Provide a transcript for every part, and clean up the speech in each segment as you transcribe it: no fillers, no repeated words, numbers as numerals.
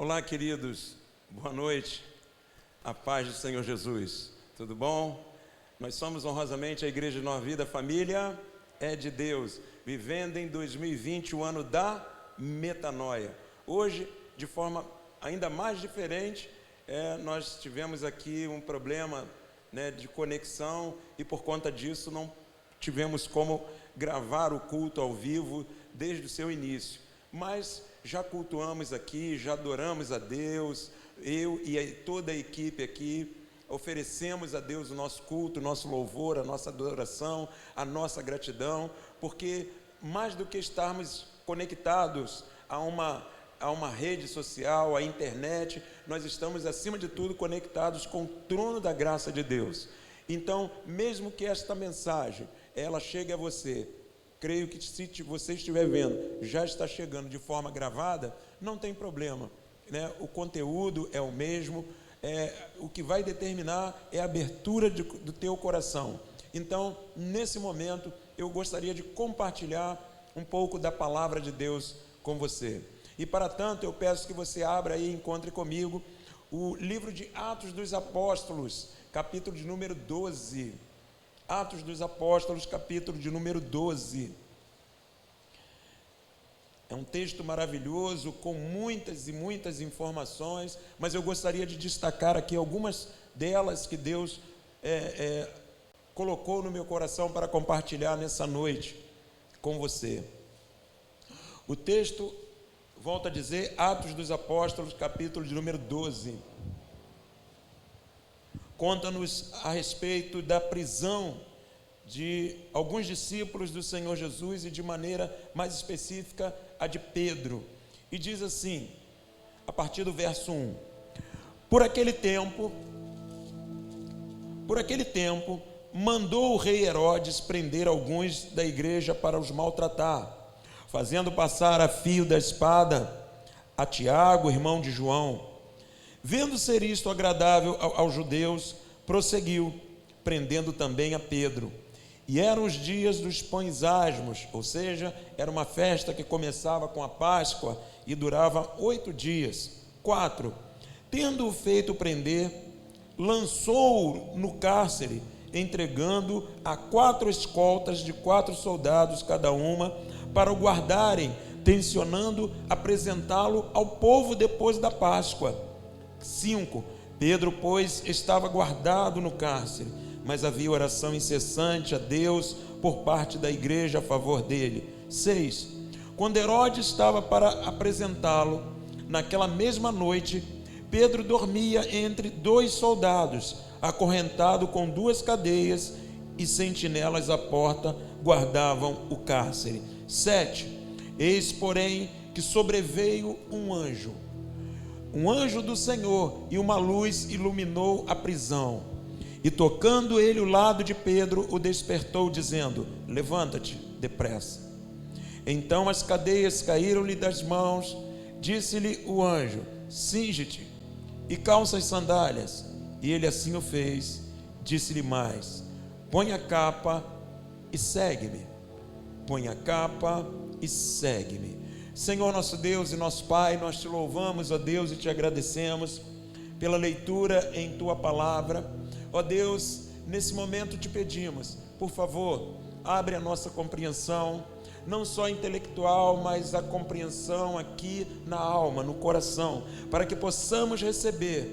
Olá, queridos, boa noite, a paz do Senhor Jesus, tudo bom? Nós somos honrosamente a Igreja Nova Vida, família é de Deus, vivendo em 2020 o ano da metanoia. Hoje, de forma ainda mais diferente, nós tivemos aqui um problema de conexão e por conta disso não tivemos como gravar o culto ao vivo desde o seu início, mas já cultuamos aqui, já adoramos a Deus, eu e toda a equipe aqui, oferecemos a Deus o nosso culto, o nosso louvor, a nossa adoração, a nossa gratidão, porque mais do que estarmos conectados a uma rede social, à internet, nós estamos acima de tudo conectados com o trono da graça de Deus. Então, mesmo que esta mensagem, ela chegue a você, creio que se você estiver vendo, já está chegando de forma gravada, não tem problema, o conteúdo é o mesmo, o que vai determinar é a abertura do teu coração. Então, nesse momento, eu gostaria de compartilhar um pouco da palavra de Deus com você. E para tanto, eu peço que você abra aí e encontre comigo o livro de Atos dos Apóstolos, capítulo de número 12. Atos dos Apóstolos, capítulo de número 12. É um texto maravilhoso, com muitas e muitas informações, mas eu gostaria de destacar aqui algumas delas que Deus colocou no meu coração para compartilhar nessa noite com você. O texto, volto a dizer, Atos dos Apóstolos, capítulo de número 12. Conta-nos a respeito da prisão de alguns discípulos do Senhor Jesus e de maneira mais específica a de Pedro. E diz assim, a partir do verso 1: Por aquele tempo, mandou o rei Herodes prender alguns da igreja para os maltratar, fazendo passar a fio da espada a Tiago, irmão de João. Vendo ser isto agradável aos judeus, prosseguiu, prendendo também a Pedro. E eram os dias dos pães asmos, ou seja, era uma festa que começava com a Páscoa e durava 8 dias. 4. Tendo-o feito prender, lançou-o no cárcere, entregando a 4 escoltas de 4 soldados cada uma, para o guardarem, tencionando apresentá-lo ao povo depois da Páscoa. 5. Pedro, pois, estava guardado no cárcere, mas havia oração incessante a Deus por parte da igreja a favor dele. 6. Quando Herodes estava para apresentá-lo, naquela mesma noite, Pedro dormia entre 2 soldados, acorrentado com 2 cadeias, e sentinelas à porta guardavam o cárcere. 7. Eis, porém, que sobreveio um anjo do Senhor, e uma luz iluminou a prisão. E tocando ele o lado de Pedro, o despertou, dizendo: Levanta-te depressa. Então as cadeias caíram-lhe das mãos. Disse-lhe o anjo: Cinge-te e calça as sandálias. E ele assim o fez. Disse-lhe mais: Põe a capa e segue-me. Põe a capa e segue-me. Senhor nosso Deus e nosso Pai, nós te louvamos, ó Deus, e te agradecemos pela leitura em tua palavra. Ó Deus, nesse momento te pedimos, por favor, abre a nossa compreensão, não só intelectual, mas a compreensão aqui na alma, no coração, para que possamos receber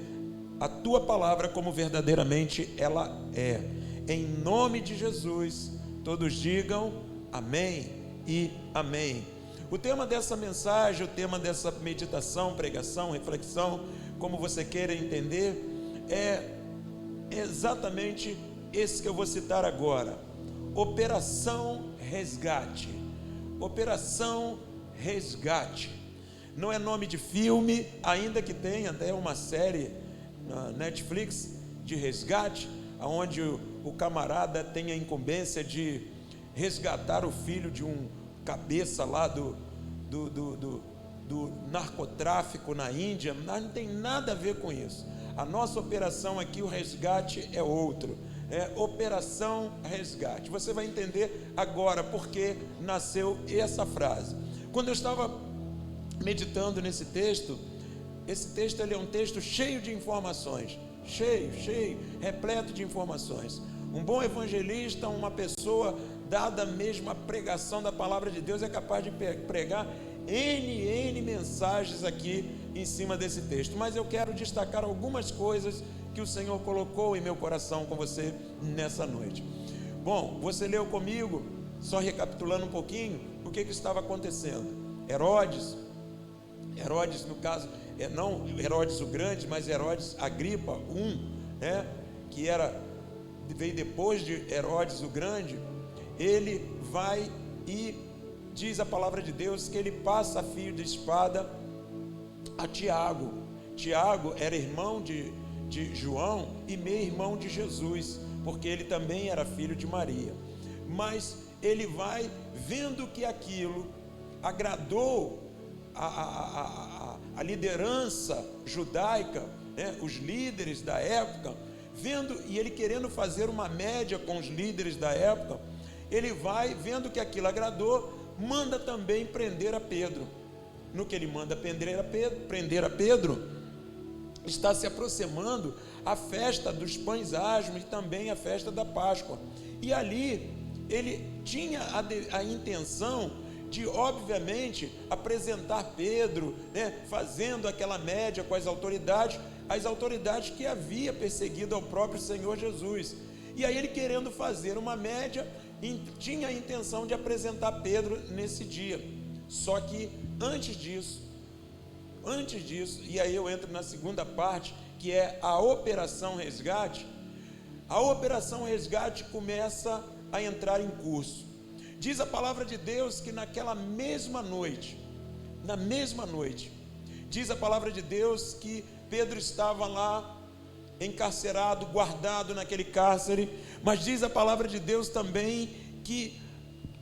a tua palavra como verdadeiramente ela é. Em nome de Jesus, todos digam amém e amém. O tema dessa mensagem, o tema dessa meditação, pregação, reflexão, como você queira entender, é exatamente esse que eu vou citar agora: Operação Resgate. Operação Resgate. Não é nome de filme, ainda que tenha até uma série na Netflix de resgate, onde o camarada tem a incumbência de resgatar o filho de um cabeça lá do narcotráfico na Índia. Não tem nada a ver com isso. A nossa operação aqui, o resgate é outro, é Operação Resgate. Você vai entender agora por que nasceu essa frase. Quando eu estava meditando nesse texto, esse texto ele é um texto cheio de informações, cheio, repleto de informações. Um bom evangelista, uma pessoa dada mesmo a pregação da palavra de Deus, é capaz de pregar N mensagens aqui em cima desse texto. Mas eu quero destacar algumas coisas que o Senhor colocou em meu coração com você nessa noite. Bom, você leu comigo, só recapitulando um pouquinho, o que estava acontecendo. Herodes no caso, não Herodes o Grande, mas Herodes Agripa I, né, que veio depois de Herodes o Grande, ele vai e diz a palavra de Deus que ele passa a fio de espada a Tiago. Tiago era irmão de João e meio-irmão de Jesus, porque ele também era filho de Maria. Mas ele vai vendo que aquilo agradou a liderança judaica, né, os líderes da época, e ele querendo fazer uma média com os líderes da época, ele vai vendo que aquilo agradou, manda também prender a Pedro. No que ele manda prender a Pedro, está se aproximando a festa dos pães asmos e também a festa da Páscoa. E ali ele tinha a intenção de, obviamente, apresentar Pedro, né, fazendo aquela média com as autoridades que havia perseguido ao próprio Senhor Jesus. E aí ele, querendo fazer uma média, tinha a intenção de apresentar Pedro nesse dia. Só que antes disso, e aí eu entro na segunda parte, que é a Operação Resgate. A Operação Resgate começa a entrar em curso. Diz a palavra de Deus que naquela mesma noite, diz a palavra de Deus que Pedro estava lá encarcerado, guardado naquele cárcere, mas diz a palavra de Deus também que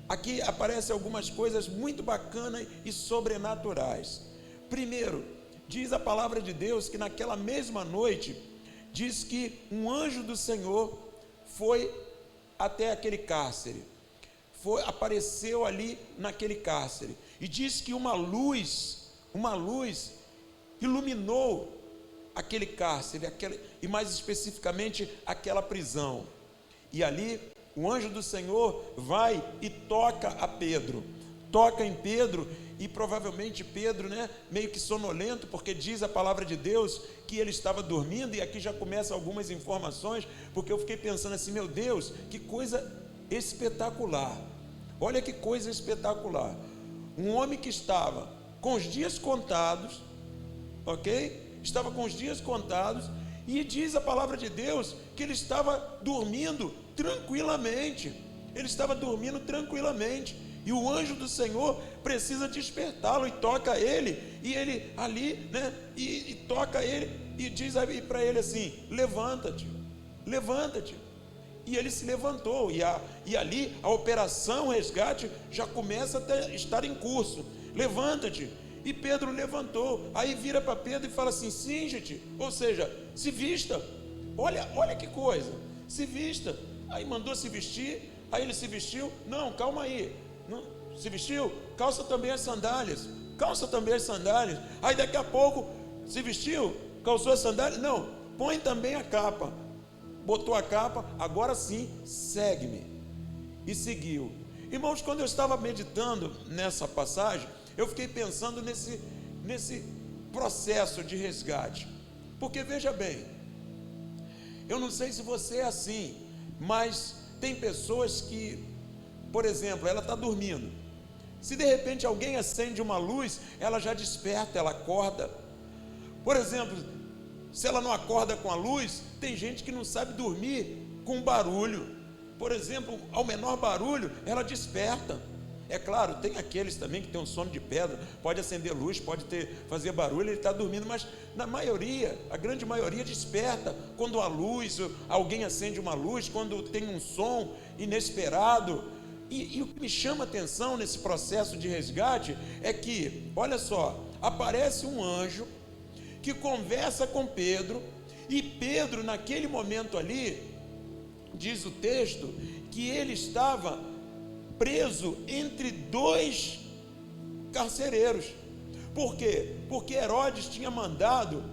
aqui aparecem algumas coisas muito bacanas e sobrenaturais. Primeiro, diz a palavra de Deus que naquela mesma noite, diz que um anjo do Senhor foi até aquele cárcere, apareceu ali naquele cárcere, e diz que uma luz iluminou aquele cárcere, e mais especificamente aquela prisão. E ali o anjo do Senhor vai e toca em Pedro, e provavelmente Pedro, né, meio que sonolento, porque diz a palavra de Deus que ele estava dormindo. E aqui já começam algumas informações, porque eu fiquei pensando assim, meu Deus, que coisa espetacular, olha que coisa espetacular, um homem que estava com os dias contados, estava com os dias contados, e diz a palavra de Deus que ele estava dormindo tranquilamente, e o anjo do Senhor precisa despertá-lo, e toca ele, e ele ali, né, e toca ele, e diz para ele assim, levanta-te, e ele se levantou, e ali a Operação Resgate já começa a estar em curso. Levanta-te. E Pedro levantou, aí vira para Pedro e fala assim, cinge-te, ou seja, se vista. Olha que coisa, se vista. Aí mandou se vestir, aí ele se vestiu. Não, calma aí, não, se vestiu, calça também as sandálias. Aí daqui a pouco se vestiu, calçou as sandálias. Não, põe também a capa. Botou a capa, agora sim, segue-me. E seguiu. Irmãos, quando eu estava meditando nessa passagem, eu fiquei pensando nesse processo de resgate. Porque veja bem, eu não sei se você é assim, mas tem pessoas que, por exemplo, ela está dormindo. Se de repente alguém acende uma luz, ela já desperta, ela acorda. Por exemplo, se ela não acorda com a luz, tem gente que não sabe dormir com barulho. Por exemplo, ao menor barulho, ela desperta. É claro, tem aqueles também que tem um sono de pedra, pode acender luz, pode fazer barulho, ele está dormindo, mas a grande maioria desperta quando a luz, alguém acende uma luz, quando tem um som inesperado. E o que me chama a atenção nesse processo de resgate é que, olha só, aparece um anjo que conversa com Pedro, e Pedro naquele momento ali, diz o texto, que ele estava preso entre dois carcereiros, Por quê? Porque Herodes tinha mandado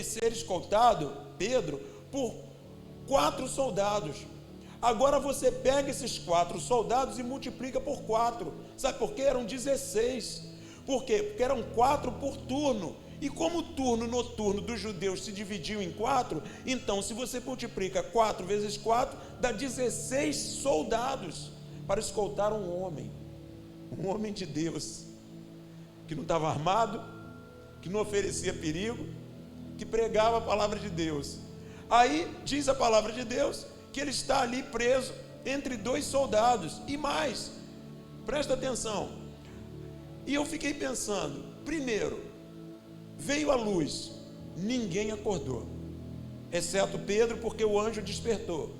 ser escoltado, Pedro, por 4 soldados. Agora você pega esses 4 soldados e multiplica por 4. Sabe por quê? Eram 16. Por quê? Porque eram 4 por turno. E como o turno noturno dos judeus se dividiu em 4, então se você multiplica 4 vezes 4, dá 16 soldados para escoltar um homem de Deus, que não estava armado, que não oferecia perigo, que pregava a palavra de Deus. Aí diz a palavra de Deus que ele está ali preso entre 2 soldados e mais. Presta atenção. E eu fiquei pensando, primeiro, veio a luz, ninguém acordou, exceto Pedro, porque o anjo despertou.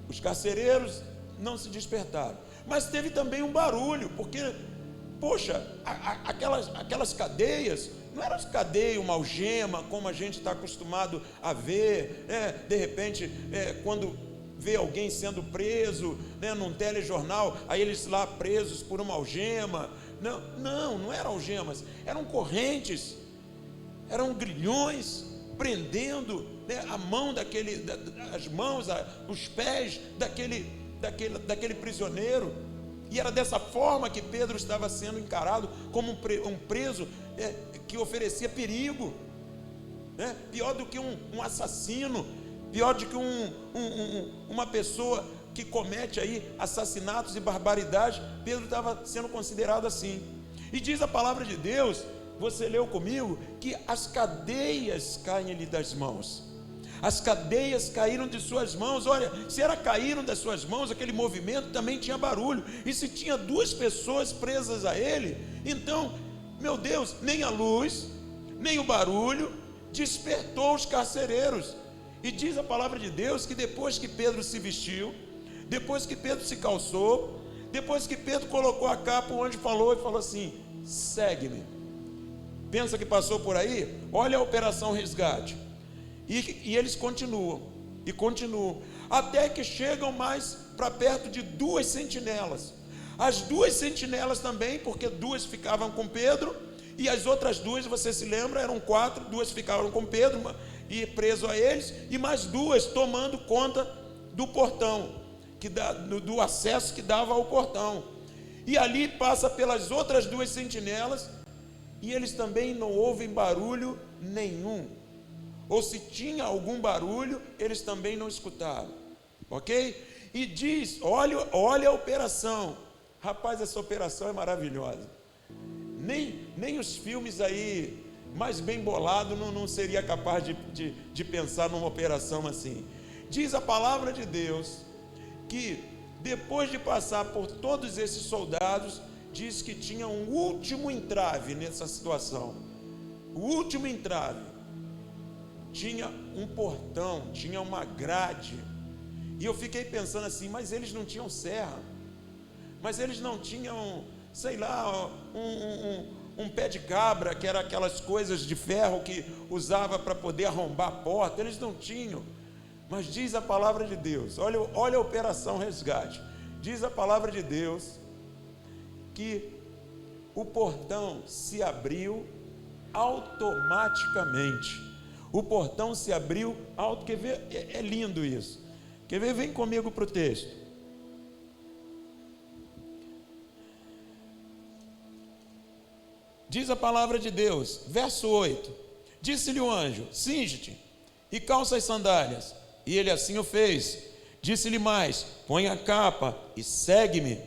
Os carcereiros não se despertaram, mas teve também um barulho, porque, poxa, aquelas cadeias, não eram cadeias, uma algema, como a gente está acostumado a ver, de repente, quando vê alguém sendo preso, num telejornal, aí eles lá presos por uma algema. Não eram algemas, eram correntes, eram grilhões prendendo a mão as mãos, os pés daquele prisioneiro. E era dessa forma que Pedro estava sendo encarado, como um preso que oferecia perigo, pior do que um assassino, pior do que uma pessoa que comete aí assassinatos e barbaridades. Pedro estava sendo considerado assim. E diz a palavra de Deus, você leu comigo, que as cadeias caem-lhe das mãos. As cadeias caíram de suas mãos. Olha, se caíram das suas mãos, aquele movimento também tinha barulho. E se tinha 2 pessoas presas a ele, então, meu Deus, nem a luz, nem o barulho despertou os carcereiros. E diz a palavra de Deus que depois que Pedro se vestiu, depois que Pedro se calçou, depois que Pedro colocou a capa, o anjo falou assim: segue-me. Pensa que passou por aí? Olha a operação resgate. E eles continuam, até que chegam mais para perto de 2 sentinelas. As 2 sentinelas também, porque 2 ficavam com Pedro, e as outras 2, você se lembra, eram 4, 2 ficavam com Pedro e preso a eles, e mais 2 tomando conta do portão, do acesso que dava ao portão. E ali passa pelas outras 2 sentinelas, e eles também não ouvem barulho nenhum. Ou se tinha algum barulho, eles também não escutaram, ok? E diz, olha a operação. Rapaz, essa operação é maravilhosa. Nem os filmes aí mais bem bolados não seria capaz de pensar numa operação assim. Diz a palavra de Deus que depois de passar por todos esses soldados, diz que tinha um último entrave nessa situação. O último entrave. Tinha um portão, tinha uma grade. E eu fiquei pensando assim, mas eles não tinham serra, mas eles não tinham, sei lá, um pé de cabra, que era aquelas coisas de ferro que usava para poder arrombar a porta. Eles não tinham. Mas diz a palavra de Deus, olha a operação resgate. Diz a palavra de Deus que o portão se abriu automaticamente. O portão se abriu, quer ver? É lindo isso. Quer ver? Vem comigo para o texto. Diz a palavra de Deus, verso 8. Disse-lhe o anjo, cinge-te e calça as sandálias. E ele assim o fez. Disse-lhe mais, põe a capa e segue-me.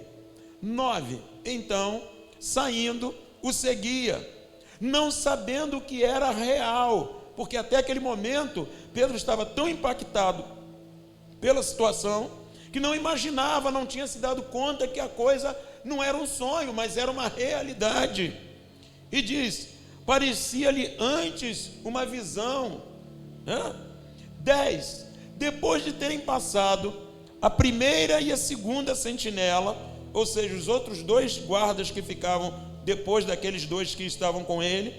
9. Então, saindo, o seguia, não sabendo que era real, porque até aquele momento Pedro estava tão impactado pela situação que não imaginava, não tinha se dado conta que a coisa não era um sonho, mas era uma realidade. E diz, parecia-lhe antes uma visão. 10. Depois de terem passado a primeira e a segunda sentinela, ou seja, os outros 2 guardas que ficavam depois daqueles 2 que estavam com ele,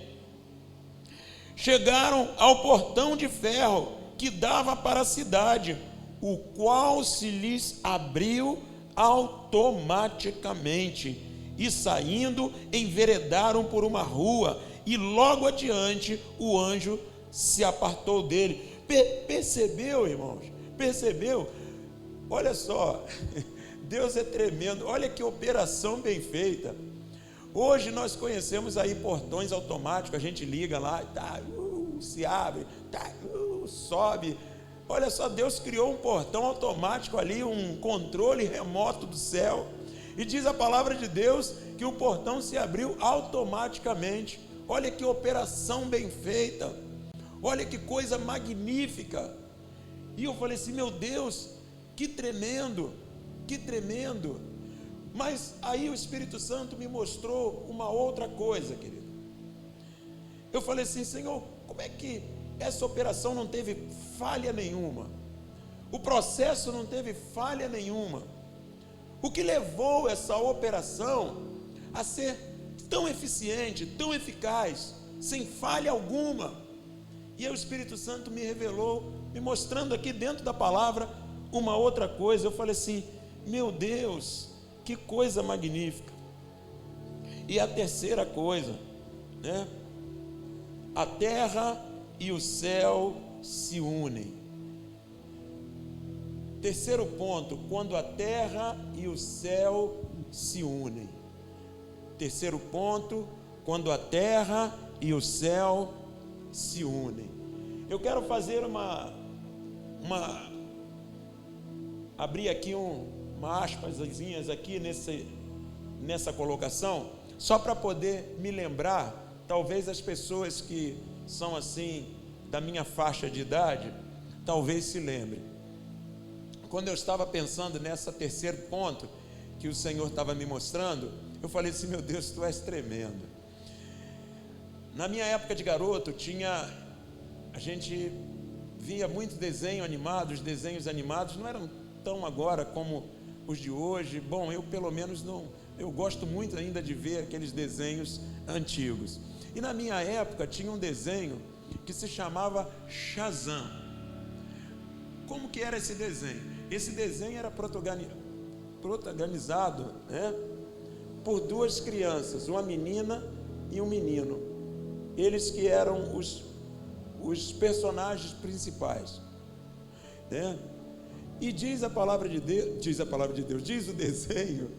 chegaram ao portão de ferro que dava para a cidade, o qual se lhes abriu automaticamente, e saindo, enveredaram por uma rua, e logo adiante o anjo se apartou dele. Percebeu, irmãos? Percebeu? Olha só, Deus é tremendo, olha que operação bem feita. Hoje nós conhecemos aí portões automáticos, a gente liga lá, tá, se abre, tá, sobe. Olha só, Deus criou um portão automático ali, um controle remoto do céu, e diz a palavra de Deus que o portão se abriu automaticamente. Olha que operação bem feita, olha que coisa magnífica. E eu falei assim, meu Deus, que tremendo, que tremendo. Mas aí o Espírito Santo me mostrou uma outra coisa, querido. Eu falei assim, Senhor, como é que essa operação não teve falha nenhuma? O processo não teve falha nenhuma. O que levou essa operação a ser tão eficiente, tão eficaz, sem falha alguma? E aí o Espírito Santo me revelou, me mostrando aqui dentro da palavra uma outra coisa. Eu falei assim, meu Deus, que coisa magnífica. E a terceira coisa, né? A terra e o céu se unem. Terceiro ponto, quando a terra e o céu se unem. Terceiro ponto, quando a terra e o céu se unem. Eu quero fazer abrir aqui uma aspasinhas aqui nessa colocação, só para poder me lembrar, talvez as pessoas que são assim, da minha faixa de idade, talvez se lembrem. Quando eu estava pensando nessa terceiro ponto, que o Senhor estava me mostrando, eu falei assim, meu Deus, tu és tremendo. Na minha época de garoto, a gente via muito desenho animado, os desenhos animados não eram tão agora como os de hoje. Bom, eu pelo menos não, eu gosto muito ainda de ver aqueles desenhos antigos. E na minha época tinha um desenho que se chamava Shazam. Como que era esse desenho? Esse desenho era protagonizado, né, por duas crianças, uma menina e um menino. Eles que eram os personagens principais, né? E diz a palavra de Deus, diz o desenho,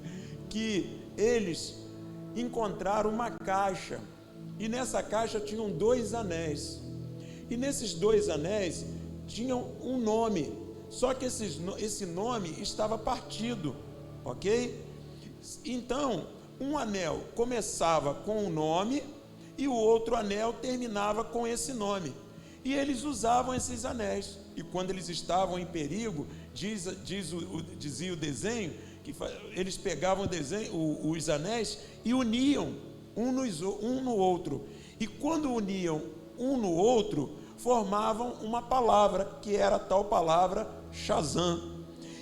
que eles encontraram uma caixa, e nessa caixa tinham 2 anéis, e nesses 2 anéis tinham um nome, só que esse nome estava partido, ok? Então, um anel começava com um nome, e o outro anel terminava com esse nome, e eles usavam esses anéis, e quando eles estavam em perigo, dizia o desenho, que eles pegavam os anéis e uniam um no outro, e quando uniam um no outro, formavam uma palavra, que era a tal palavra Shazam.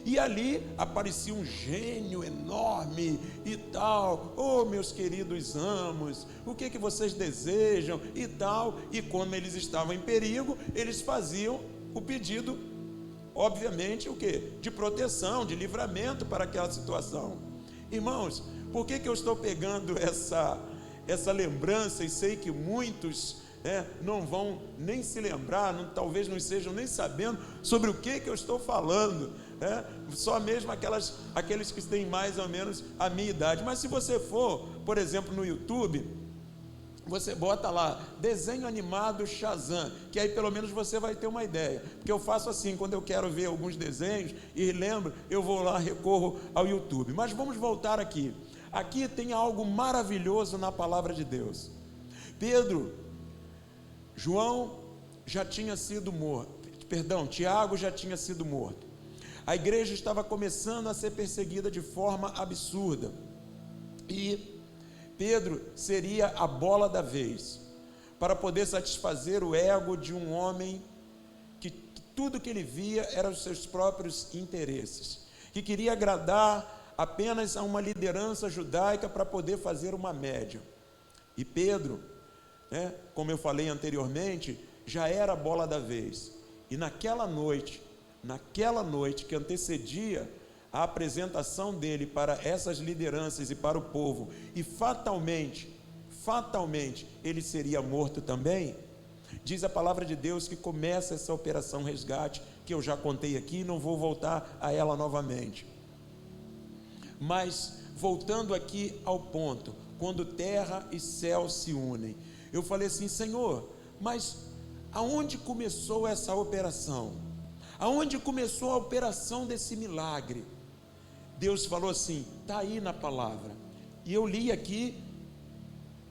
E ali aparecia um gênio enorme e tal, meus queridos amos, o que vocês desejam e tal, e quando eles estavam em perigo, eles faziam o pedido, obviamente, o quê? De proteção, de livramento para aquela situação. Irmãos, por que eu estou pegando essa lembrança, e sei que muitos não vão nem se lembrar, talvez não estejam nem sabendo sobre o que eu estou falando, só mesmo aqueles que têm mais ou menos a minha idade. Mas se você for, por exemplo, no YouTube, você bota lá, desenho animado Shazam, que aí pelo menos você vai ter uma ideia, porque eu faço assim, quando eu quero ver alguns desenhos e lembro, eu vou lá, recorro ao YouTube. Mas vamos voltar aqui. Aqui tem algo maravilhoso na palavra de Deus. João já tinha sido morto, Tiago já tinha sido morto. A igreja estava começando a ser perseguida de forma absurda, e Pedro seria a bola da vez, para poder satisfazer o ego de um homem que tudo que ele via eram os seus próprios interesses, que queria agradar apenas a uma liderança judaica para poder fazer uma média. E Pedro, como eu falei anteriormente, já era a bola da vez. E naquela noite que antecedia a apresentação dele para essas lideranças e para o povo, e fatalmente, ele seria morto também, diz a palavra de Deus que começa essa operação resgate, que eu já contei aqui e não vou voltar a ela novamente. Mas, voltando aqui ao ponto, quando terra e céu se unem, eu falei assim: Senhor, mas aonde começou essa operação? Aonde começou a operação desse milagre? Deus falou assim, está aí na palavra, e eu li aqui,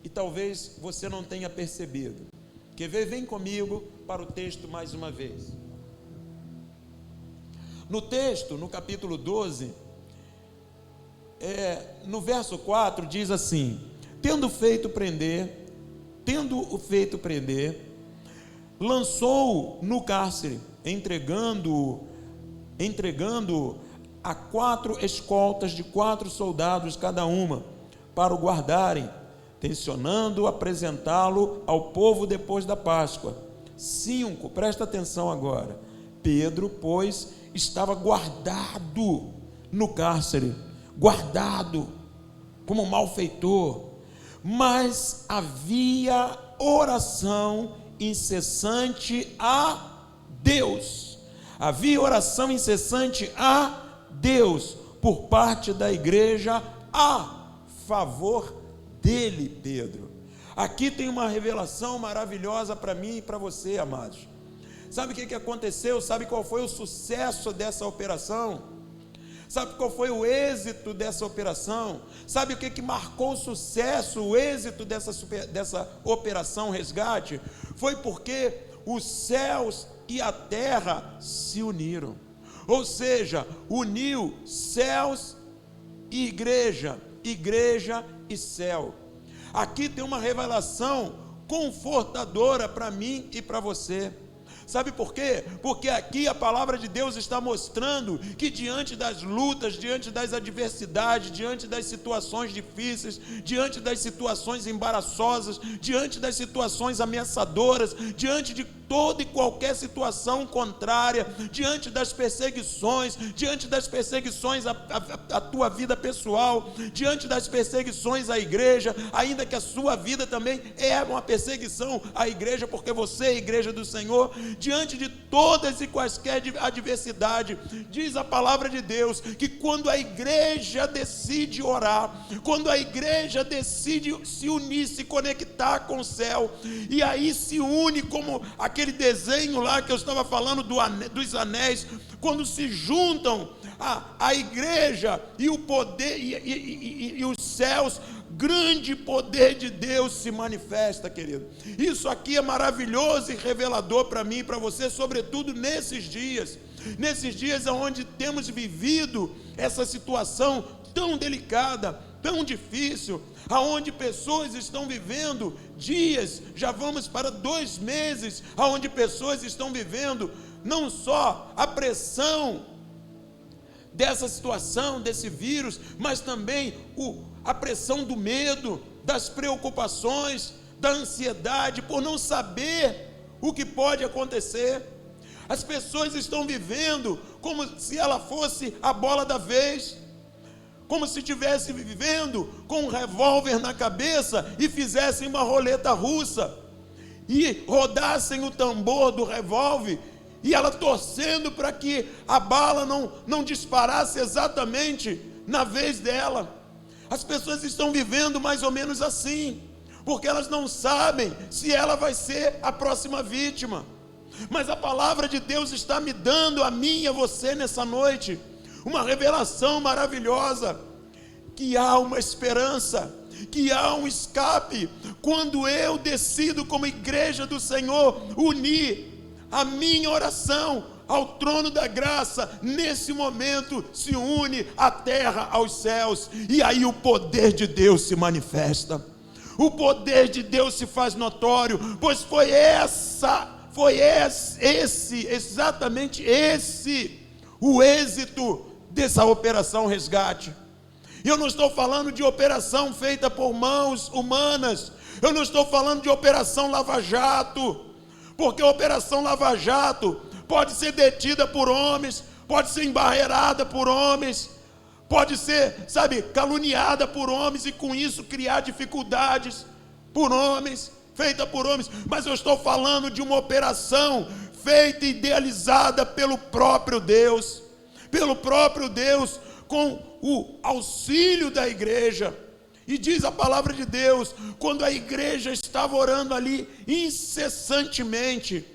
e talvez você não tenha percebido. Quer ver? Vem comigo para o texto mais uma vez. No texto, no capítulo 12, no verso 4, diz assim: tendo o feito prender, lançou-o no cárcere, entregando-o a 4 escoltas de 4 soldados cada uma, para o guardarem, tencionando apresentá-lo ao povo depois da Páscoa. 5, presta atenção agora. Pedro, pois, estava guardado no cárcere, guardado como malfeitor, mas havia oração incessante a Deus. Havia oração incessante a Deus por parte da igreja a favor dele, Pedro. Aqui tem uma revelação maravilhosa para mim e para você, amados. Sabe o que aconteceu? Sabe qual foi o sucesso dessa operação? Sabe qual foi o êxito dessa operação? Sabe o que marcou o sucesso, o êxito dessa operação resgate? Foi porque os céus e a terra se uniram. Ou seja, uniu céus e igreja e céu. Aqui tem uma revelação confortadora para mim e para você. Sabe por quê? Porque aqui a palavra de Deus está mostrando que diante das lutas, diante das adversidades, diante das situações difíceis, diante das situações embaraçosas, diante das situações ameaçadoras, diante de toda e qualquer situação contrária, diante das perseguições à tua vida pessoal, diante das perseguições à igreja, ainda que a sua vida também é uma perseguição à igreja, porque você é a igreja do Senhor. Diante de todas e quaisquer adversidade, diz a palavra de Deus que quando a igreja decide orar, quando a igreja decide se unir, se conectar com o céu, e aí se une como aquele desenho lá que eu estava falando dos anéis, quando se juntam a igreja e o poder e os céus, grande poder de Deus se manifesta, querido. Isso aqui é maravilhoso e revelador para mim e para você, sobretudo nesses dias onde temos vivido essa situação tão delicada, tão difícil, aonde pessoas estão vivendo dias, já vamos para 2 meses, aonde pessoas estão vivendo não só a pressão dessa situação, desse vírus, mas também a pressão do medo, das preocupações, da ansiedade, por não saber o que pode acontecer. As pessoas estão vivendo como se ela fosse a bola da vez, como se estivesse vivendo com um revólver na cabeça e fizessem uma roleta russa, e rodassem o tambor do revólver, e ela torcendo para que a bala não disparasse exatamente na vez dela. As pessoas estão vivendo mais ou menos assim, porque elas não sabem se ela vai ser a próxima vítima. Mas a palavra de Deus está me dando, a mim e a você nessa noite, uma revelação maravilhosa, que há uma esperança, que há um escape, quando eu decido como igreja do Senhor, unir a minha oração ao trono da graça. Nesse momento se une a terra aos céus, e aí o poder de Deus se manifesta, o poder de Deus se faz notório, pois exatamente esse o êxito dessa operação resgate. E eu não estou falando de operação feita por mãos humanas, eu não estou falando de operação Lava Jato, porque a operação Lava Jato pode ser detida por homens, pode ser embarreirada por homens, pode ser, caluniada por homens e com isso criar dificuldades por homens, feita por homens. Mas eu estou falando de uma operação feita e idealizada pelo próprio Deus, com o auxílio da igreja. E diz a palavra de Deus, quando a igreja estava orando ali incessantemente,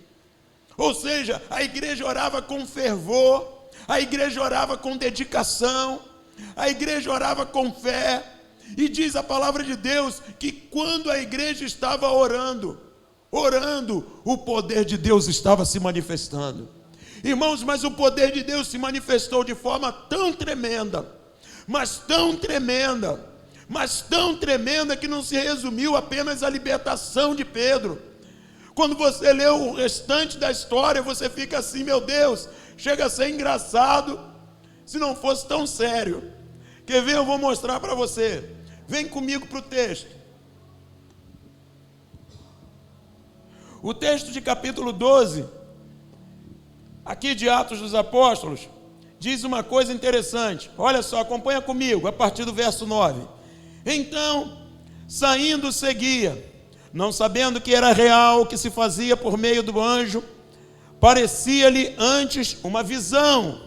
ou seja, a igreja orava com fervor, a igreja orava com dedicação, a igreja orava com fé, e diz a palavra de Deus que quando a igreja estava orando, o poder de Deus estava se manifestando. Irmãos, mas o poder de Deus se manifestou de forma tão tremenda, mas tão tremenda que não se resumiu apenas à libertação de Pedro. Quando você lê o restante da história, você fica assim, meu Deus, chega a ser engraçado, se não fosse tão sério. Quer ver? Eu vou mostrar para você. Vem comigo para o texto. O texto de capítulo 12, aqui de Atos dos Apóstolos, diz uma coisa interessante. Olha só, acompanha comigo, a partir do verso 9. Então, saindo, seguia, não sabendo que era real o que se fazia por meio do anjo, parecia-lhe antes uma visão.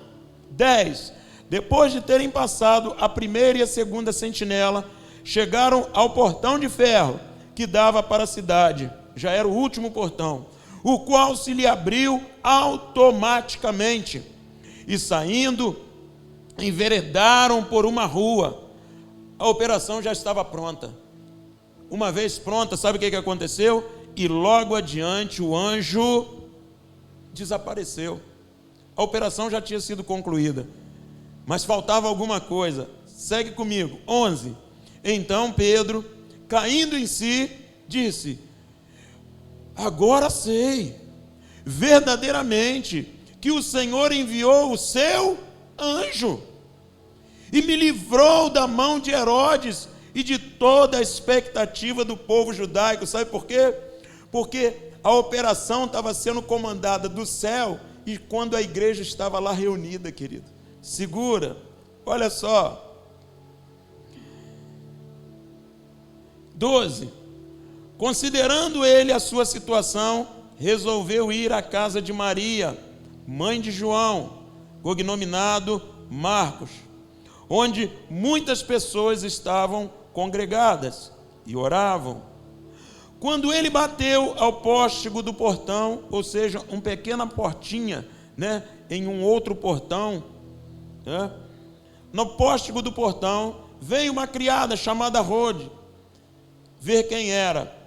10. Depois de terem passado a primeira e a segunda sentinela, chegaram ao portão de ferro que dava para a cidade. Já era o último portão, o qual se lhe abriu automaticamente. E saindo, enveredaram por uma rua. A operação já estava pronta. Uma vez pronta, sabe o que aconteceu? E logo adiante o anjo desapareceu. A operação já tinha sido concluída, mas faltava alguma coisa. Segue comigo. 11. Então Pedro, caindo em si, disse: agora sei, verdadeiramente, que o Senhor enviou o seu anjo e me livrou da mão de Herodes e de toda a expectativa do povo judaico. Sabe por quê? Porque a operação estava sendo comandada do céu e quando a igreja estava lá reunida, querido. Segura, olha só. 12. Considerando ele a sua situação, resolveu ir à casa de Maria, mãe de João, cognominado Marcos, onde muitas pessoas estavam congregadas e oravam. Quando ele bateu ao póstigo do portão, ou seja, uma pequena portinha, em um outro portão, no póstigo do portão, veio uma criada chamada Rode, ver quem era.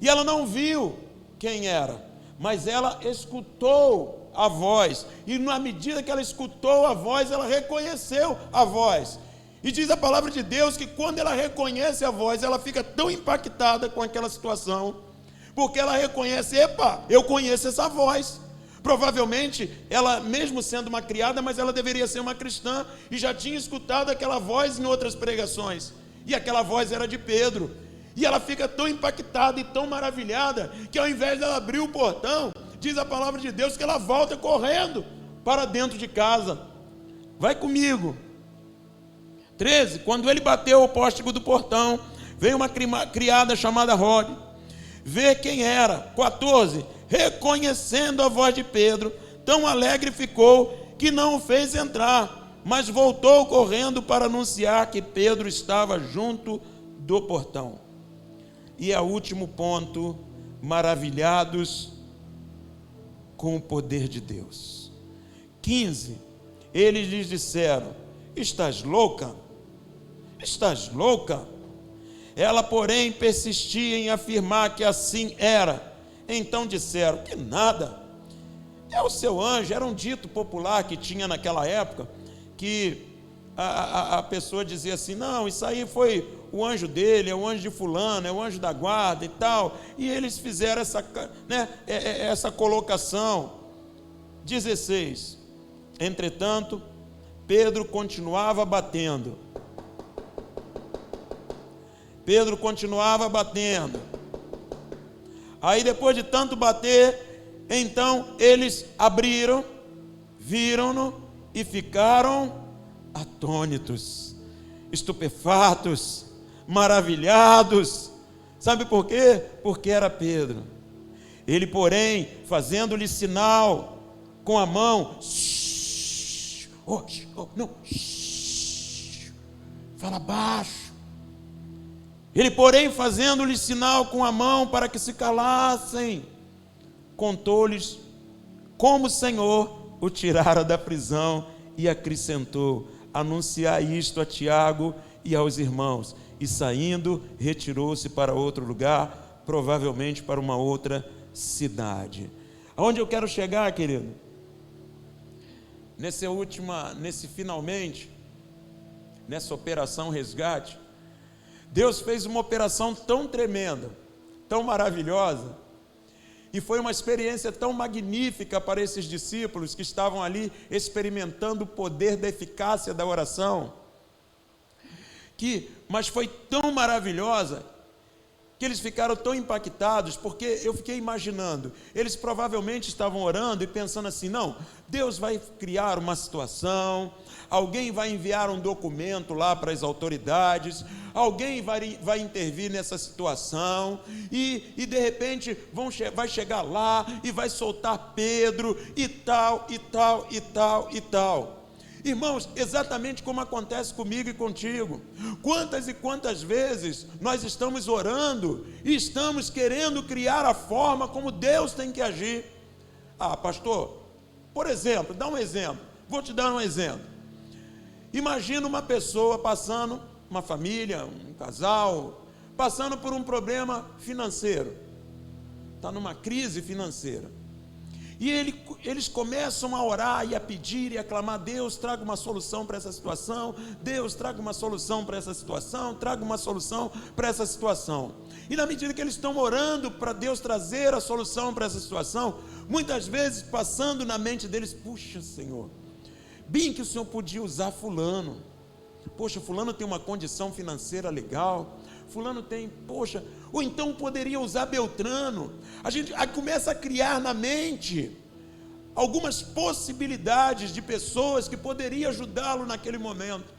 E ela não viu quem era, mas ela escutou a voz, e na medida que ela escutou a voz, ela reconheceu a voz. E diz a palavra de Deus que quando ela reconhece a voz, ela fica tão impactada com aquela situação, porque ela reconhece: epa, eu conheço essa voz. Provavelmente, ela mesmo sendo uma criada, mas ela deveria ser uma cristã, e já tinha escutado aquela voz em outras pregações, e aquela voz era de Pedro. E ela fica tão impactada e tão maravilhada, que ao invés dela abrir o portão, diz a palavra de Deus que ela volta correndo para dentro de casa. Vai comigo. 13. Quando ele bateu o póstigo do portão, veio uma criada chamada Rode, ver quem era. 14. Reconhecendo a voz de Pedro, tão alegre ficou que não o fez entrar, mas voltou correndo para anunciar que Pedro estava junto do portão. E é o último ponto: maravilhados com o poder de Deus. 15. Eles lhes disseram: estás louca? Estás louca? Ela, porém, persistia em afirmar que assim era. Então disseram: que nada, é o seu anjo. Era um dito popular que tinha naquela época, que a pessoa dizia assim: não, isso aí foi o anjo dele, é o anjo de fulano, é o anjo da guarda e tal. E eles fizeram essa colocação. 16. Entretanto, Pedro continuava batendo. Aí, depois de tanto bater, então eles abriram, viram-no e ficaram atônitos, estupefatos, maravilhados. Sabe por quê? Porque era Pedro. Ele, porém, fazendo-lhe sinal com a mão, fala baixo. Ele, porém, fazendo-lhe sinal com a mão para que se calassem, contou-lhes como o Senhor o tirara da prisão e acrescentou: anunciar isto a Tiago e aos irmãos. E saindo, retirou-se para outro lugar, provavelmente para uma outra cidade. Aonde eu quero chegar, querido? Nesse finalmente, nessa operação resgate, Deus fez uma operação tão tremenda, tão maravilhosa, e foi uma experiência tão magnífica para esses discípulos que estavam ali experimentando o poder da eficácia da oração, mas foi tão maravilhosa que eles ficaram tão impactados, porque eu fiquei imaginando, eles provavelmente estavam orando e pensando assim: não, Deus vai criar uma situação, alguém vai enviar um documento lá para as autoridades, alguém vai intervir nessa situação, e de repente vai chegar lá e vai soltar Pedro, e tal, e tal, e tal, e tal. Irmãos, exatamente como acontece comigo e contigo. Quantas e quantas vezes nós estamos orando e estamos querendo criar a forma como Deus tem que agir. Ah, pastor, por exemplo, dá um exemplo. Vou te dar um exemplo. Imagina uma pessoa passando, uma família, um casal, passando por um problema financeiro. Está numa crise financeira. E eles começam a orar e a pedir e a clamar: Deus, traga uma solução para essa situação, Deus, traga uma solução para essa situação, traga uma solução para essa situação. E na medida que eles estão orando para Deus trazer a solução para essa situação, muitas vezes passando na mente deles: puxa, Senhor, bem que o Senhor podia usar fulano. Poxa, fulano tem uma condição financeira legal, fulano tem, poxa, ou então poderia usar Beltrano. A gente começa a criar na mente algumas possibilidades de pessoas que poderiam ajudá-lo naquele momento.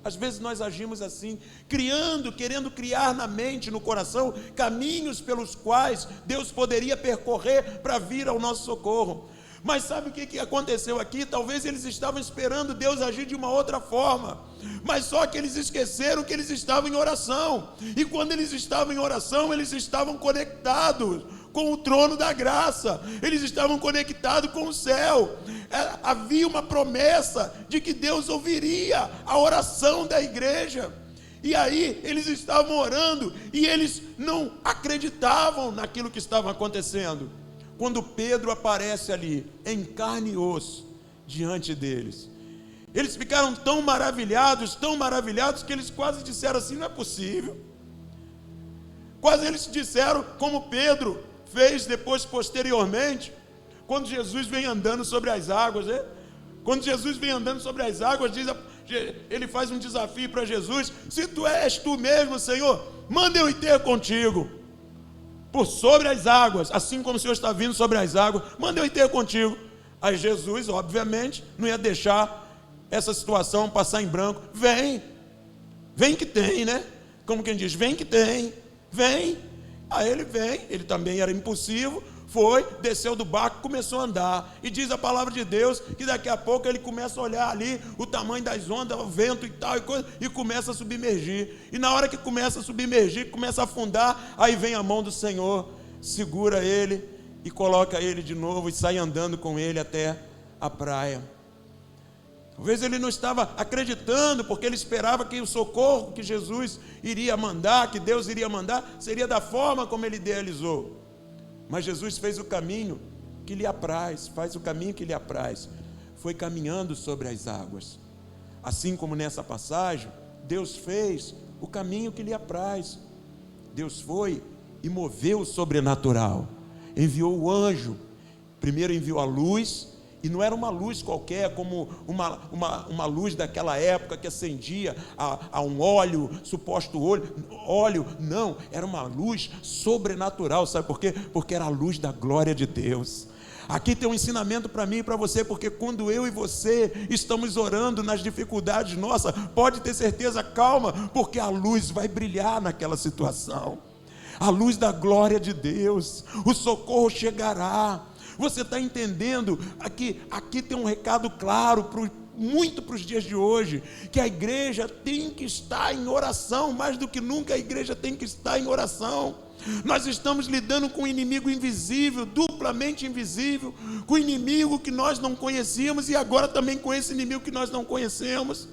Às vezes nós agimos assim, querendo criar na mente, no coração, caminhos pelos quais Deus poderia percorrer para vir ao nosso socorro. Mas sabe o que aconteceu aqui? Talvez eles estavam esperando Deus agir de uma outra forma, mas só que eles esqueceram que eles estavam em oração, e quando eles estavam em oração, eles estavam conectados com o trono da graça, eles estavam conectados com o céu. Havia uma promessa de que Deus ouviria a oração da igreja, e aí eles estavam orando, e eles não acreditavam naquilo que estava acontecendo. Quando Pedro aparece ali, em carne e osso, diante deles, eles ficaram tão maravilhados, que eles quase disseram assim: não é possível. Quase eles disseram, como Pedro fez depois, posteriormente, quando Jesus vem andando sobre as águas, né? Quando Jesus vem andando sobre as águas, ele faz um desafio para Jesus: se tu és tu mesmo, Senhor, manda eu ir ter contigo por sobre as águas, assim como o Senhor está vindo sobre as águas, manda eu ir ter contigo. Aí Jesus, obviamente, não ia deixar essa situação passar em branco. Vem que tem, né? Como quem diz, vem que tem, vem. Aí ele vem, ele também era impulsivo, foi, desceu do barco, começou a andar, e diz a palavra de Deus, que daqui a pouco ele começa a olhar ali, o tamanho das ondas, o vento e tal, e começa a submergir, e na hora que começa a submergir, começa a afundar, aí vem a mão do Senhor, segura ele, e coloca ele de novo, e sai andando com ele até a praia. Talvez ele não estava acreditando, porque ele esperava que o socorro que Jesus iria mandar, que Deus iria mandar, seria da forma como ele idealizou. Mas Jesus fez o caminho que lhe apraz, faz o caminho que lhe apraz. Foi caminhando sobre as águas. Assim como nessa passagem, Deus fez o caminho que lhe apraz. Deus foi e moveu o sobrenatural. Enviou o anjo. Primeiro enviou a luz, e não era uma luz qualquer, como uma luz daquela época que acendia a um óleo, suposto óleo, não, era uma luz sobrenatural. Sabe por quê? Porque era a luz da glória de Deus. Aqui tem um ensinamento para mim e para você, porque quando eu e você estamos orando nas dificuldades nossas, pode ter certeza, calma, porque a luz vai brilhar naquela situação. A luz da glória de Deus, o socorro chegará. Você está entendendo? Aqui tem um recado claro, muito para os dias de hoje, que a igreja tem que estar em oração, mais do que nunca a igreja tem que estar em oração. Nós estamos lidando com um inimigo invisível, duplamente invisível, com um inimigo que nós não conhecíamos e agora também com esse inimigo que nós não conhecemos.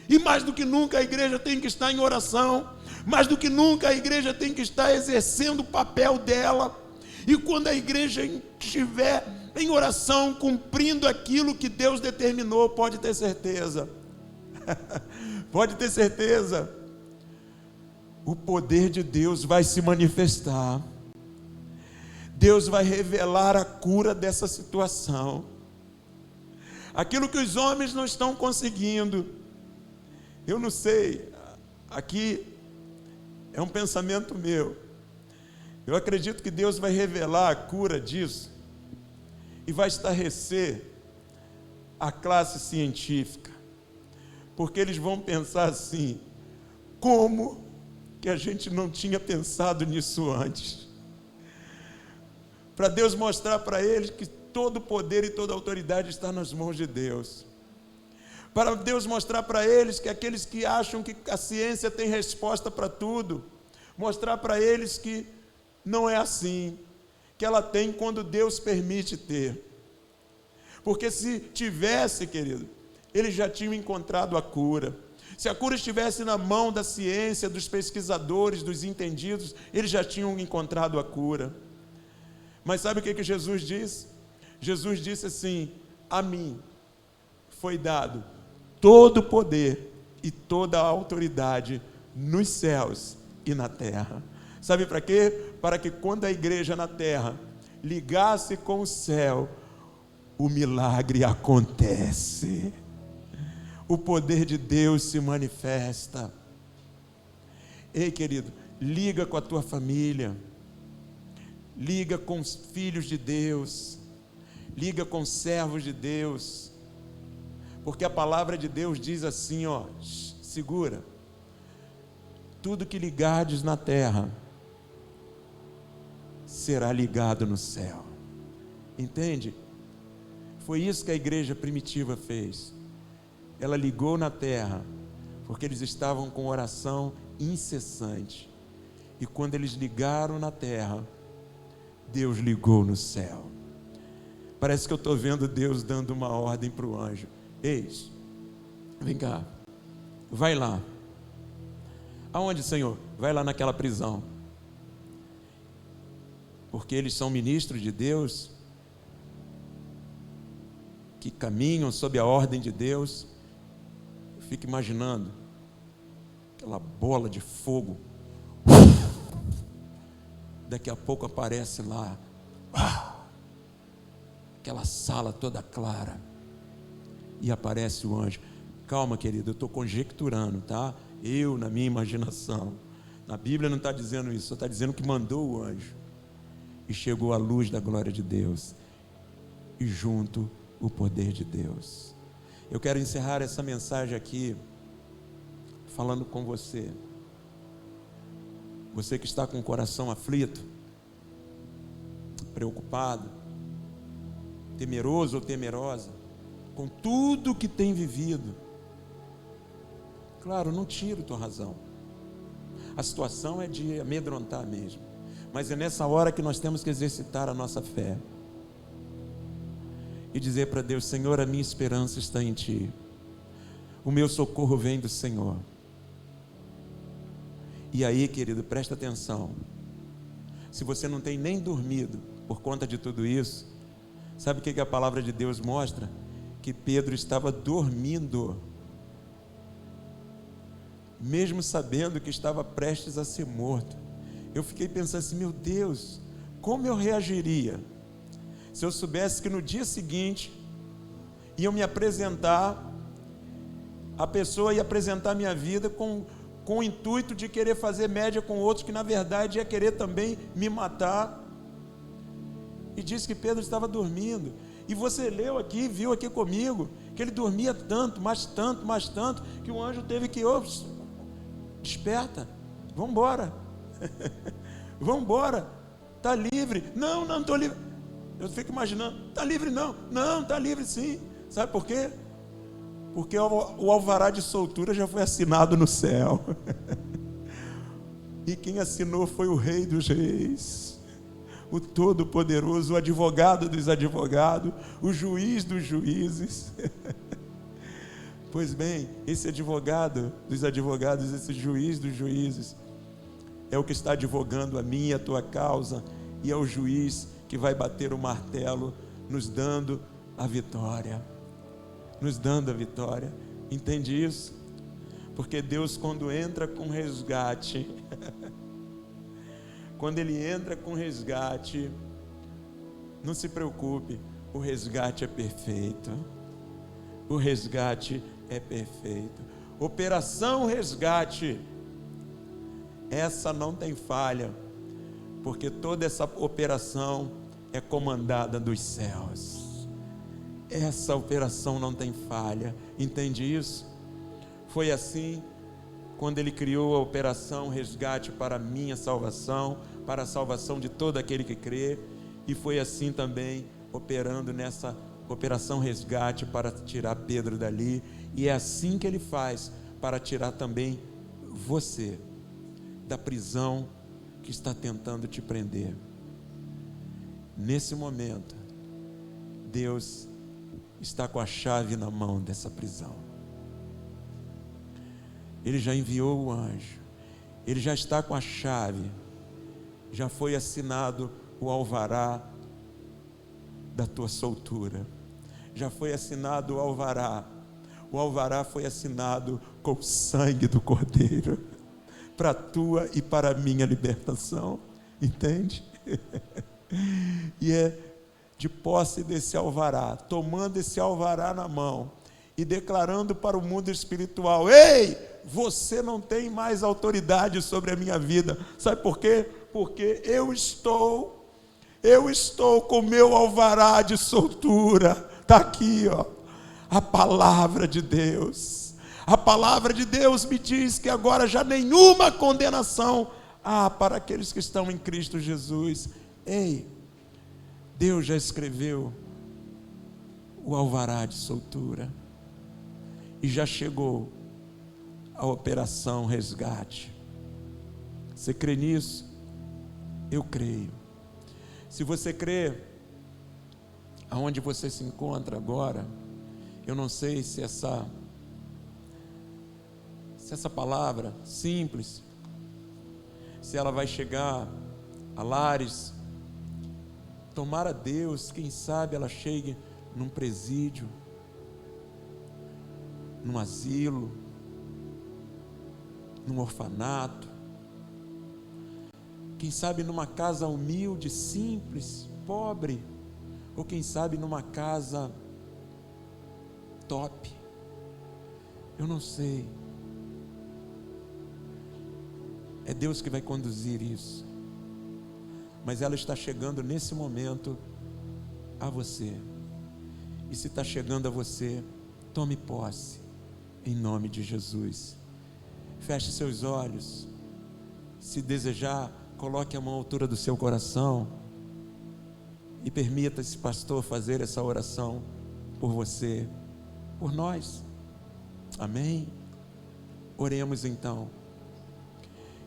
E mais do que nunca a igreja tem que estar em oração, mais do que nunca a igreja tem que estar exercendo o papel dela. E quando a igreja estiver em oração, cumprindo aquilo que Deus determinou, pode ter certeza, pode ter certeza, o poder de Deus vai se manifestar. Deus vai revelar a cura dessa situação. Aquilo que os homens não estão conseguindo. Eu não sei, aqui é um pensamento meu. Eu acredito que Deus vai revelar a cura disso e vai estarrecer a classe científica, porque eles vão pensar assim: como que a gente não tinha pensado nisso antes? Para Deus mostrar para eles que todo o poder e toda a autoridade está nas mãos de Deus. Para Deus mostrar para eles que aqueles que acham que a ciência tem resposta para tudo, mostrar para eles que não é assim, que ela tem quando Deus permite ter. Porque se tivesse, querido, eles já tinham encontrado a cura. Se a cura estivesse na mão da ciência, dos pesquisadores, dos entendidos, eles já tinham encontrado a cura. Mas sabe o que Jesus disse? Jesus disse assim: a mim foi dado todo o poder e toda a autoridade nos céus e na terra. Sabe para quê? Para que quando a igreja na terra ligasse com o céu, o milagre acontece. O poder de Deus se manifesta. Ei, querido, liga com a tua família, liga com os filhos de Deus, liga com os servos de Deus, porque a palavra de Deus diz assim, segura, tudo que ligardes na terra será ligado no céu. Entende? Foi isso que a igreja primitiva fez. Ela ligou na terra, porque eles estavam com oração incessante. E quando eles ligaram na terra, Deus ligou no céu. Parece que eu estou vendo Deus dando uma ordem para o anjo: eis, vem cá, vai lá. Aonde, Senhor? Vai lá naquela prisão. Porque eles são ministros de Deus, que caminham sob a ordem de Deus. Eu fico imaginando aquela bola de fogo, daqui a pouco aparece lá, aquela sala toda clara, e aparece o anjo. Calma, querido, eu estou conjecturando, tá? Eu, na minha imaginação. Na Bíblia não está dizendo isso, só está dizendo que mandou o anjo, e chegou a luz da glória de Deus, e junto o poder de Deus. Eu quero encerrar essa mensagem aqui falando com você. Você que está com o coração aflito, preocupado, temeroso ou temerosa, com tudo que tem vivido. Claro, não tiro tua razão. A situação é de amedrontar mesmo. Mas é nessa hora que nós temos que exercitar a nossa fé. E dizer para Deus: Senhor, a minha esperança está em Ti. O meu socorro vem do Senhor. E aí, querido, presta atenção. Se você não tem nem dormido por conta de tudo isso, sabe o que a palavra de Deus mostra? Que Pedro estava dormindo, mesmo sabendo que estava prestes a ser morto. Eu fiquei pensando assim: meu Deus, como eu reagiria se eu soubesse que no dia seguinte iam me apresentar, a pessoa ia apresentar minha vida com o intuito de querer fazer média com outros, que na verdade ia querer também me matar. e disse que Pedro estava dormindo. E você leu aqui, viu aqui comigo, que ele dormia tanto, que o anjo teve que, desperta, vamos embora, vamos embora, está livre. Não estou livre. Eu fico imaginando, está livre não, está livre sim. Sabe por quê? Porque o alvará de soltura já foi assinado no céu. E quem assinou foi o Rei dos Reis, o Todo-Poderoso, o advogado dos advogados, o juiz dos juízes. Pois bem, esse advogado dos advogados, esse juiz dos juízes, é o que está advogando a minha e a tua causa, e é o juiz que vai bater o martelo, nos dando a vitória. Nos dando a vitória. Entende isso? Porque Deus, quando entra com resgate, quando Ele entra com resgate, não se preocupe, o resgate é perfeito. O resgate é perfeito. Operação resgate, essa não tem falha, porque toda essa operação é comandada dos céus. Essa operação não tem falha. Entende isso? Foi assim quando Ele criou a operação resgate para a minha salvação, para a salvação de todo aquele que crê, e foi assim também operando nessa operação resgate para tirar Pedro dali, e é assim que Ele faz para tirar também você da prisão que está tentando te prender. Nesse momento, Deus está com a chave na mão dessa prisão. Ele já enviou o anjo, Ele já está com a chave, já foi assinado o alvará da tua soltura, já foi assinado o alvará foi assinado com o sangue do Cordeiro, para a tua e para a minha libertação, entende? E é de posse desse alvará, tomando esse alvará na mão, e declarando para o mundo espiritual: ei, você não tem mais autoridade sobre a minha vida. Sabe por quê? Porque eu estou com o meu alvará de soltura. Está aqui, a palavra de Deus. A palavra de Deus me diz que agora já nenhuma condenação há para aqueles que estão em Cristo Jesus. Ei, Deus já escreveu o alvará de soltura. E já chegou a operação resgate. Você crê nisso? Eu creio. Se você crê, aonde você se encontra agora, eu não sei se essa palavra simples, se ela vai chegar a lares. Tomara Deus, quem sabe ela chegue num presídio, num asilo, num orfanato, quem sabe numa casa humilde, simples, pobre, ou quem sabe numa casa top, eu não sei. É Deus que vai conduzir isso, mas ela está chegando nesse momento a você, e se está chegando a você, tome posse, em nome de Jesus. Feche seus olhos, se desejar, coloque a mão à altura do seu coração, e permita esse pastor fazer essa oração por você, por nós, amém? Oremos então.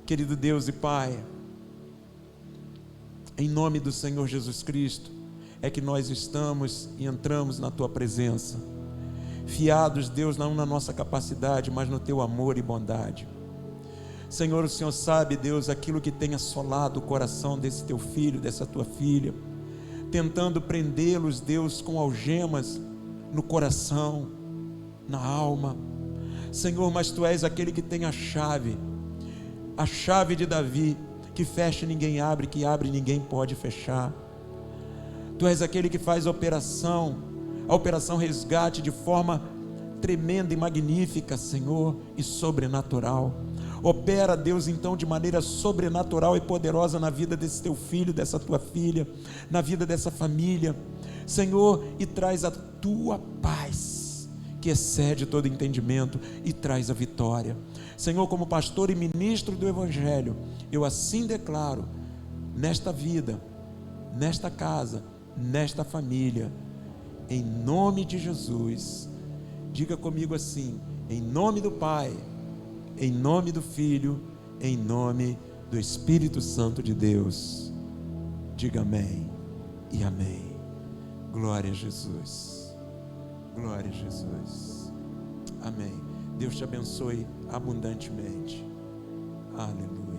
Querido Deus e Pai, em nome do Senhor Jesus Cristo, é que nós estamos e entramos na Tua presença, fiados, Deus, não na nossa capacidade, mas no Teu amor e bondade. Senhor, o Senhor sabe, Deus, aquilo que tem assolado o coração desse Teu filho, dessa Tua filha, tentando prendê-los, Deus, com algemas no coração, na alma. Senhor, mas Tu és aquele que tem a chave de Davi, que fecha e ninguém abre, que abre e ninguém pode fechar. Tu és aquele que faz a operação resgate de forma tremenda e magnífica, Senhor, e sobrenatural. Opera, Deus, então, de maneira sobrenatural e poderosa na vida desse teu filho, dessa tua filha, na vida dessa família, Senhor, e traz a tua paz, que excede todo entendimento, e traz a vitória. Senhor, como pastor e ministro do Evangelho, eu assim declaro, nesta vida, nesta casa, nesta família, em nome de Jesus. Diga comigo assim: em nome do Pai, em nome do Filho, em nome do Espírito Santo de Deus. Diga amém e amém. Glória a Jesus. Glória a Jesus. Amém. Deus te abençoe abundantemente. Aleluia.